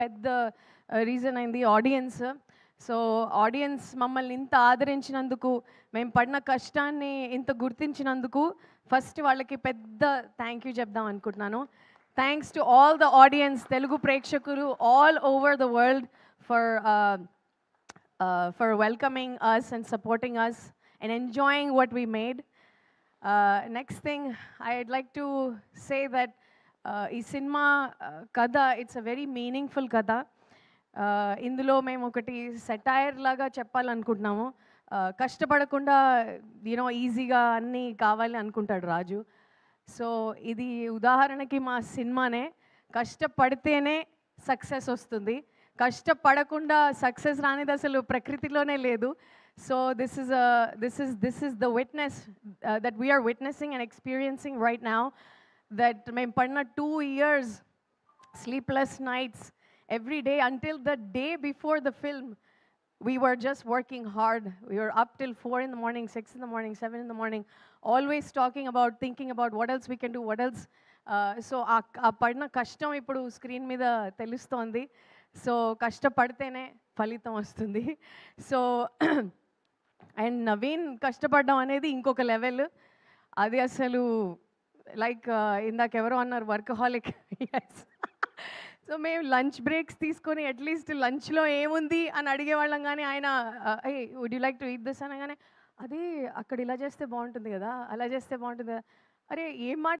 పెద్ద రీజన్ అయింది audience. So audience మమ్మల్ని ఇంత ఆదరించినందుకు, మేము పడిన కష్టాన్ని ఇంత గుర్తించినందుకు ఫస్ట్ వాళ్ళకి పెద్ద థ్యాంక్ యూ చెప్దాం అనుకుంటున్నాను. Thanks to all the audience, Telugu ప్రేక్షకులు all over the world for welcoming us and supporting us and enjoying what we made. Next thing, I'd like to say that ఈ సినిమా కథ it's a very meaningful కథ. ఇందులో మేము ఒకటి satire లాగా చెప్పాలనుకుంటున్నాము. కష్టపడకుండా ఈజీగా అన్నీ కావాలి అనుకుంటాడు రాజు. సో ఇది ఉదాహరణకి మా సినిమానే. కష్టపడితేనే సక్సెస్ వస్తుంది, కష్టపడకుండా సక్సెస్ రానిది అసలు ప్రకృతిలోనే లేదు. So this is the witness that we're witnessing and experiencing right now. That మేము పడిన 2 years sleepless nights every day until the day before the film. We were just working hard. We were up till 4 in the morning, 6 in the morning, 7 in the morning, always talking about, thinking about what else we can do, what else. So ఆ పడిన కష్టం ఇప్పుడు screen మీద తెలుస్తోంది. So కష్టపడితేనే ఫలితం వస్తుంది. So and Naveen కష్టపడడం అనేది ఇంకొక లెవెల్. అది అసలు లైక్ ఇందాక ఎవరో అన్నారు వర్కహాలిక్. ఎస్. సో మేము లంచ్ బ్రేక్స్ తీసుకొని అట్లీస్ట్ లంచ్లో ఏముంది అని అడిగేవాళ్ళం, కానీ ఆయన would you like to eat this అనగానే, అది అక్కడ ఇలా చేస్తే బాగుంటుంది కదా, అలా చేస్తే బాగుంటుంది కదా. అరే ఏం మాట